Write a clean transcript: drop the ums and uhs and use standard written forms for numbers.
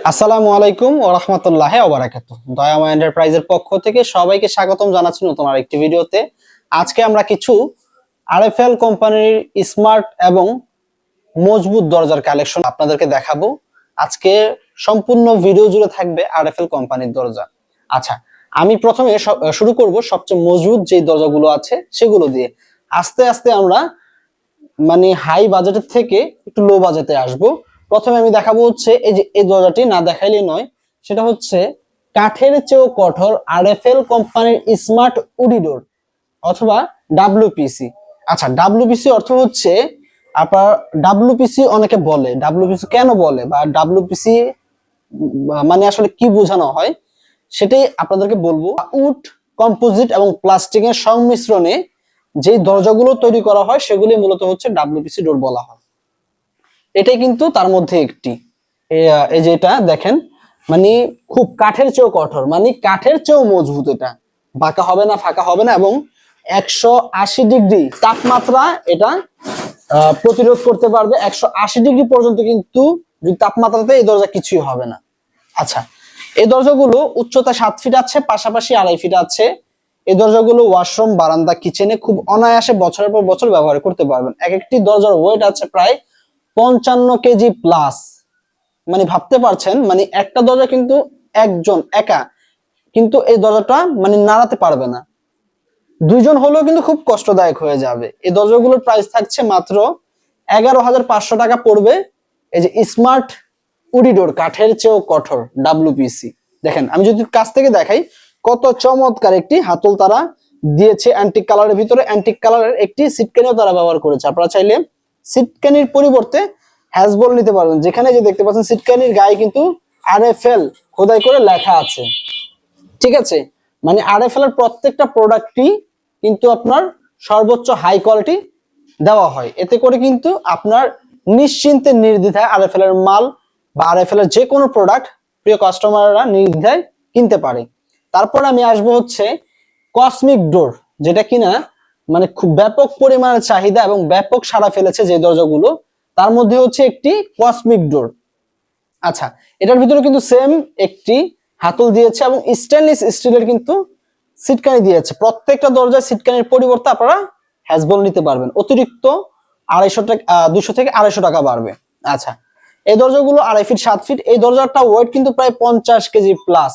আসসালামু আলাইকুম ওয়া রাহমাতুল্লাহি ওয়া বারাকাতুহু। দয়াময় এন্টারপ্রাইজের পক্ষ থেকে সবাইকে স্বাগতম জানাচ্ছি নতুন আরেকটি ভিডিওতে। আজকে আমরা কিছু আরএফএল কোম্পানির স্মার্ট এবং মজবুত দরজার কালেকশন আপনাদেরকে দেখাবো। আজকে সম্পূর্ণ ভিডিও জুড়ে থাকবে আরএফএল কোম্পানির দরজা। আচ্ছা, আমি প্রথমে শুরু করব সবচেয়ে মজবুত যে দরজাগুলো আছে সেগুলো দিয়ে। আস্তে আস্তে আমরা হাই বাজেটের থেকে একটু লো বাজেটে আসব। প্রথমে আমি দেখাবো হচ্ছে এই যে এই দরজাটি না দেখাইলে নয়, সেটা হচ্ছে কাঠের চেয়েও কঠোর আরএফএল কোম্পানির স্মার্ট উডি ডোর অথবা ডাব্লিউপিসি। আচ্ছা, ডাব্লিউপিসি অর্থ হচ্ছে আপনার ডাব্লিউপিসি অনেকে বলে, ডাব্লিউপিসি কেন বলে বা ডাব্লিউপিসি আসলে কি বোঝানো হয় সেটাই আপনাদেরকে বলবো। উড, কম্পোজিট এবং প্লাস্টিকের সংমিশ্রণে যে দরজাগুলো তৈরি করা হয় সেগুলি মূলত হচ্ছে ডাব্লিউপিসি ডোর বলা হয়। এটাই কিন্তু তার মধ্যে একটি। এই যে এটা দেখেন, খুব কাঠের চেয়েও কঠোর, কাঠের চেয়েও মজবুত। এটা বাঁকা হবে না, ফাঁকা হবে না এবং 180 ডিগ্রি তাপমাত্রা এটা প্রতিরোধ করতে পারবে। 180 ডিগ্রি পর্যন্ত কিন্তু তাপমাত্রাতে এই দরজা কিছুই হবে না। আচ্ছা, এই দরজাগুলো উচ্চতা 7 ফিট আছে, পাশাপাশি 2.5 ফিট আছে। এই দরজাগুলো ওয়াশরুম, বারান্দা, কিচেনে খুব অনায়াসে বছরের পর বছর ব্যবহার করতে পারবেন। এক একটি দরজার ওয়েট আছে প্রায় 55 কেজি প্লাস। ভাবতে পারছেন, একটা দরজা কিন্তু একজন একা কিন্তু এই দরজাটা নাড়াতে পারবে না, দুইজন হলেও কিন্তু খুব কষ্টদায়ক হয়ে যাবে। এই দরজাগুলোর প্রাইস থাকছে মাত্র 11,500 টাকা পড়বে। এই যে স্মার্ট উডিডোর, কাঠের চেয়েও কঠোর ডাব্লিউপিসি। দেখেন, আমি যদি কাছ থেকে দেখাই, কত চমৎকার একটি হাতল তারা দিয়েছে অ্যান্টিক কালারের ভিতরে। অ্যান্টিক কালারের একটি সিটকানিও তারা ব্যবহার করেছে। আপনারা চাইলে সিটকানির পরিবর্তে হ্যাজবল নিতে পারবেন। যেখানে যে দেখতে পাচ্ছেন সিটকানির গায়ে কিন্তু আরএফএল খোদাই করে লেখা আছে। ঠিক আছে, আরএফএল এর প্রত্যেকটা প্রোডাক্টই কিন্তু আপনার সর্বোচ্চ হাই কোয়ালিটি দেওয়া হয়। এতে করে কিন্তু আপনার নিশ্চিন্তে নির্দ্বিধায় আরএফএল এর মাল বা আরএফএল এর যে কোনো প্রোডাক্ট প্রিয় কাস্টমাররা নির্দ্বিধায় কিনতে পারে। তারপর আমি আসবো হচ্ছে কসমিক ডোর, যেটা কিনা খুব ব্যাপক পরিমাণের চাহিদা এবং ব্যাপক সাড়া ফেলেছে যে দরজাগুলো, তার মধ্যে হচ্ছে একটি কসমিক ডোর। আচ্ছা, এটার ভিতরে কিন্তু সেম একটি হাতল দিয়েছে এবং স্টেনলেস স্টিলের কিন্তু সিটকানি দিয়েছে। প্রত্যেকটা দরজায় সিটকানির পরিবর্তে আপনারা হ্যাজবল নিতে পারবেন। অতিরিক্ত 250 টাকা, 200 থেকে 250 টাকা বাড়বে। আচ্ছা, এই দরজাগুলো 2.5 ফিট 7 ফিট। এই দরজাটা ওয়েট কিন্তু প্রায় 50 কেজি প্লাস।